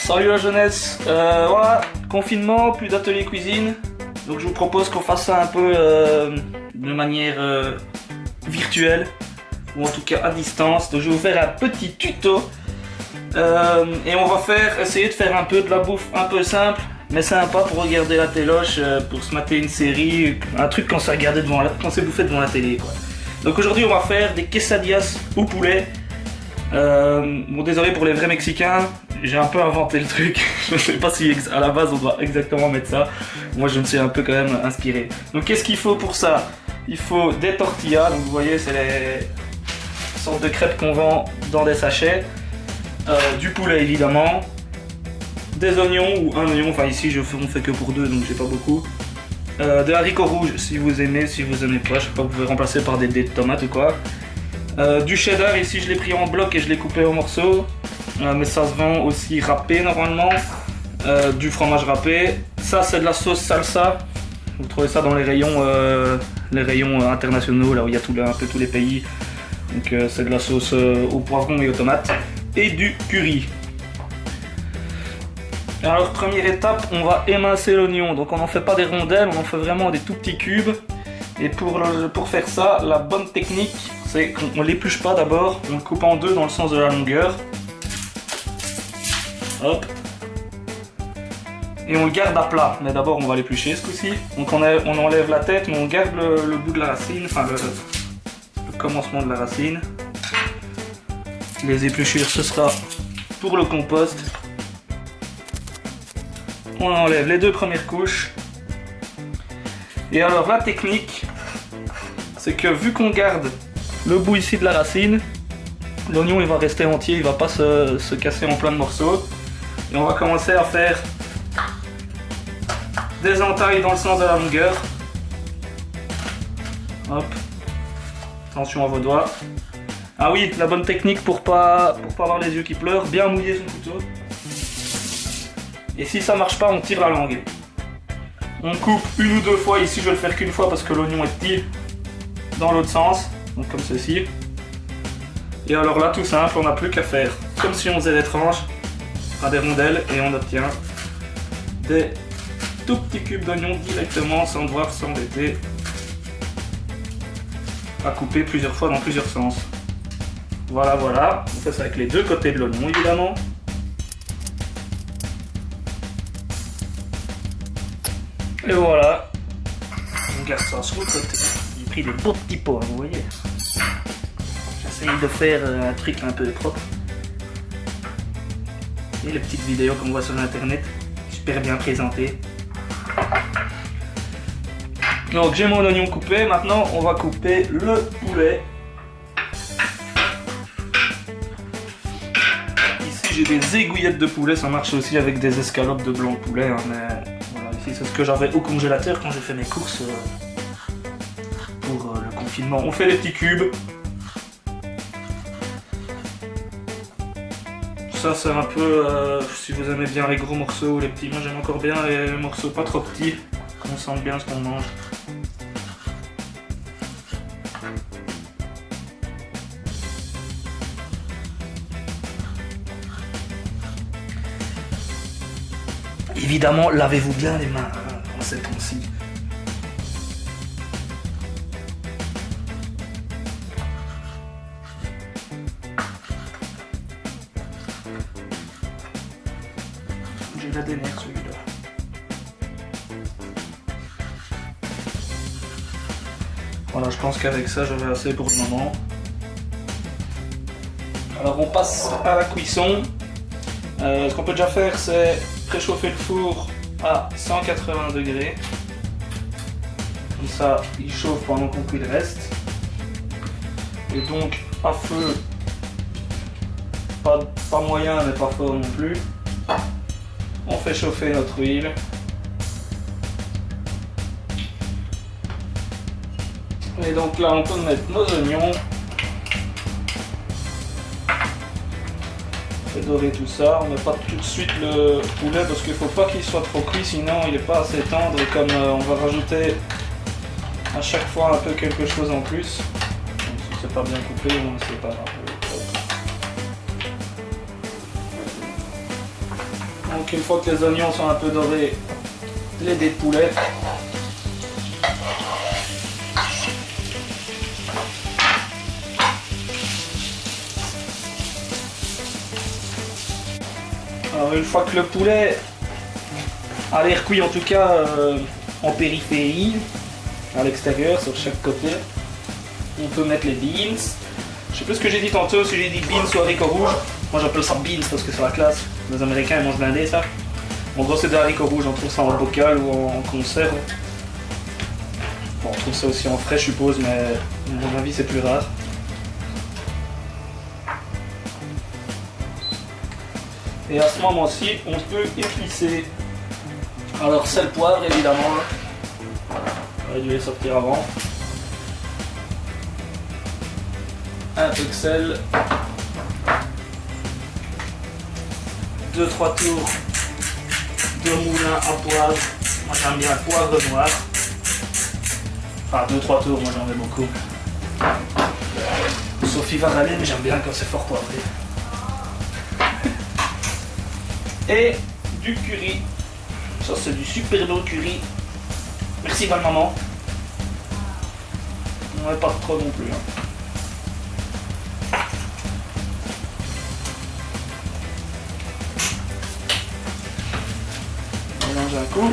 Salut la jeunesse, voilà, confinement, plus d'atelier cuisine, donc je vous propose qu'on fasse ça un peu de manière virtuelle, ou en tout cas à distance. Donc je vais vous faire un petit tuto, et on va essayer de faire un peu de la bouffe un peu simple, mais sympa pour regarder la téloche, pour se mater une série, un truc quand c'est bouffé devant la télé quoi. Donc aujourd'hui on va faire des quesadillas au poulet. Bon, désolé pour les vrais Mexicains, j'ai un peu inventé le truc. Je ne sais pas si à la base on doit exactement mettre ça. Moi je me suis un peu quand même inspiré. Donc qu'est-ce qu'il faut pour ça? Il faut des tortillas, donc vous voyez c'est les sortes de crêpes qu'on vend dans des sachets, du poulet évidemment, des oignons ou un oignon, enfin ici on fait que pour deux donc j'ai pas beaucoup, des haricots rouges si vous aimez, si vous aimez pas, je sais pas, vous pouvez remplacer par des dés de tomates ou quoi. Du cheddar, ici je l'ai pris en bloc et je l'ai coupé en morceaux, mais ça se vend aussi râpé normalement, du fromage râpé. Ça c'est de la sauce salsa, vous trouvez ça dans les rayons internationaux, là où il y a un peu tous les pays. Donc c'est de la sauce au poivron et aux tomates, et du curry. Alors première étape, on va émincer l'oignon, donc on n'en fait pas des rondelles, on en fait vraiment des tout petits cubes. Et pour faire ça, la bonne technique, c'est qu'on ne l'épluche pas d'abord, on le coupe en deux dans le sens de la longueur. Hop. Et on le garde à plat, mais d'abord on va l'éplucher ce coup-ci. Donc on enlève la tête, mais on garde le bout de la racine, enfin le commencement de la racine. Les épluchures, ce sera pour le compost. On enlève les deux premières couches. Et alors la technique, c'est que vu qu'on garde le bout ici de la racine, l'oignon il va rester entier, il va pas se casser en plein de morceaux. Et on va commencer à faire des entailles dans le sens de la longueur. Hop. Attention à vos doigts. Ah oui, la bonne technique pour pas avoir les yeux qui pleurent, bien mouiller son couteau. Et si ça marche pas, on tire la langue. On coupe une ou deux fois, ici je vais le faire qu'une fois parce que l'oignon est petit, dans l'autre sens, donc comme ceci. Et alors là tout simple, on n'a plus qu'à faire comme si on faisait des tranches, enfin des rondelles, et on obtient des tout petits cubes d'oignons directement sans devoir s'embêter à couper plusieurs fois dans plusieurs sens. Voilà, voilà, on fait ça avec les deux côtés de l'oignon évidemment. Et voilà, on garde ça sur le côté. J'ai pris des beaux petits pots, hein, vous voyez. J'essaye de faire un truc un peu propre. Et les petites vidéos qu'on voit sur internet, super bien présentées. Donc j'ai mon oignon coupé, maintenant on va couper le poulet. Ici j'ai des aiguillettes de poulet, ça marche aussi avec des escalopes de blanc de poulet, hein, mais... C'est ce que j'avais au congélateur quand j'ai fait mes courses pour le confinement. On fait les petits cubes. Ça c'est un peu, si vous aimez bien les gros morceaux ou les petits, moi j'aime encore bien les morceaux pas trop petits, qu'on sente bien ce qu'on mange. Évidemment, lavez-vous bien les mains en ces temps-ci. J'ai la des nerfs celui-là. Voilà, je pense qu'avec ça, j'avais assez pour le moment. Alors on passe à la cuisson. Ce qu'on peut déjà faire, c'est préchauffer le four à 180 degrés. Comme ça, il chauffe pendant qu'on cuit le reste. Et donc, à feu, pas moyen, mais pas fort non plus. On fait chauffer notre huile. Et donc là, on peut mettre nos oignons. Dorer tout ça, on met pas tout de suite le poulet parce qu'il faut pas qu'il soit trop cuit, sinon il est pas assez tendre, et comme on va rajouter à chaque fois un peu quelque chose en plus, donc si c'est pas bien coupé, c'est pas grave. Donc une fois que les oignons sont un peu dorés, les dés de poulet. Alors une fois que le poulet a l'air cuit, en tout cas en périphérie, à l'extérieur, sur chaque côté, on peut mettre les beans. Je sais plus ce que j'ai dit tantôt, si j'ai dit beans ou haricots rouges. Moi j'appelle ça beans parce que c'est la classe. Les Américains ils mangent blindé ça. En gros c'est des haricots rouges, on trouve ça en bocal ou en conserve. Bon, on trouve ça aussi en frais je suppose, mais à mon avis c'est plus rare. Et à ce moment-ci, on peut épicer. Alors sel, poivre évidemment. J'aurais dû les sortir avant. Un peu de sel. 2-3 tours de moulin à poivre. Moi j'aime bien le poivre noir. Enfin 2-3 tours, moi j'en mets beaucoup. Sophie va râler, mais j'aime bien quand c'est fort poivré. Et du curry. Ça c'est du super bon curry. Merci maman. On n'est pas trop non plus. Hein. On mélange un coup.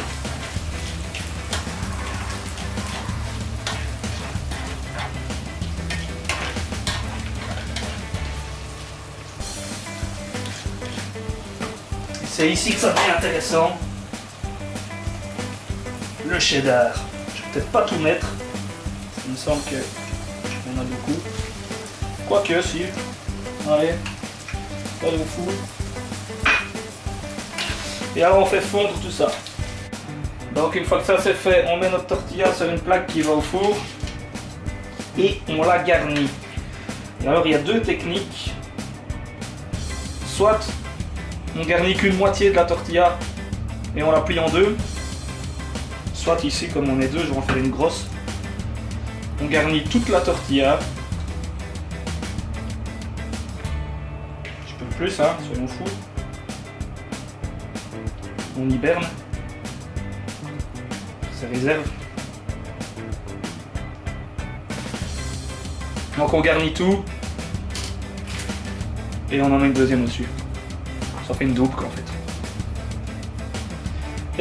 C'est ici que ça devient intéressant. Le cheddar. Je vais peut-être pas tout mettre. Il me semble que on a beaucoup. Quoique si. Allez. Pas de fou. Et alors on fait fondre tout ça. Donc une fois que ça c'est fait, on met notre tortilla sur une plaque qui va au four. Et on la garnit. Et alors il y a deux techniques. Soit on garnit qu'une moitié de la tortilla et on la plie en deux. Soit ici, comme on est deux, je vais en faire une grosse. On garnit toute la tortilla. Je peux plus, hein, soyons fous. On hiberne. Ça réserve. Donc on garnit tout. Et on en met une deuxième au-dessus. Ça fait une double quoi, en fait.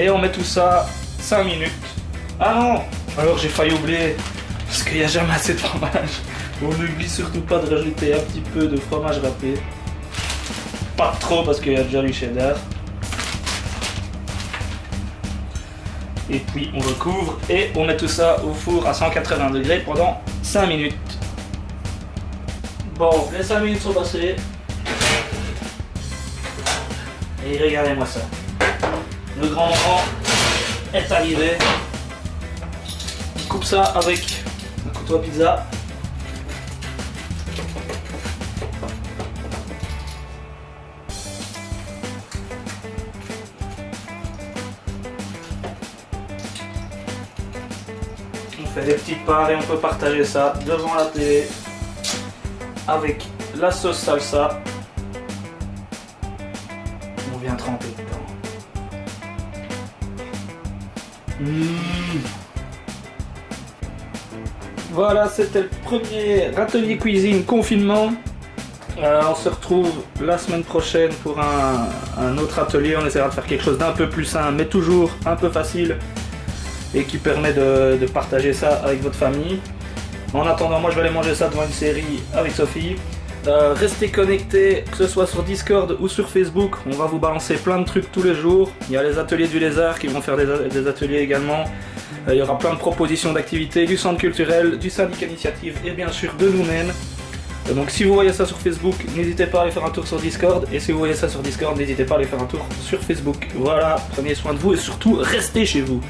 Et on met tout ça 5 minutes. Ah non! Alors j'ai failli oublier, parce qu'il n'y a jamais assez de fromage. On n'oublie surtout pas de rajouter un petit peu de fromage râpé. Pas trop parce qu'il y a déjà du cheddar. Et puis on recouvre et on met tout ça au four à 180 degrés pendant 5 minutes. Bon, les 5 minutes sont passées. Et regardez-moi ça. Le grand-maman est arrivé. On coupe ça avec un couteau à pizza. On fait des petites parts et on peut partager ça devant la télé avec la sauce salsa. On vient tremper dedans. Voilà, c'était le premier atelier cuisine confinement. On se retrouve la semaine prochaine pour un autre atelier. On essaiera de faire quelque chose d'un peu plus simple, mais toujours un peu facile et qui permet de partager ça avec votre famille. En attendant, moi je vais aller manger ça devant une série avec Sophie. Restez connectés, que ce soit sur Discord ou sur Facebook. On va vous balancer plein de trucs tous les jours. Il y a les ateliers du lézard qui vont faire des ateliers également. Il y aura plein de propositions d'activités du centre culturel, du syndicat initiative et bien sûr de nous-mêmes. Donc si vous voyez ça sur Facebook, n'hésitez pas à aller faire un tour sur Discord. Et si vous voyez ça sur Discord, n'hésitez pas à aller faire un tour sur Facebook. Voilà, prenez soin de vous et surtout restez chez vous.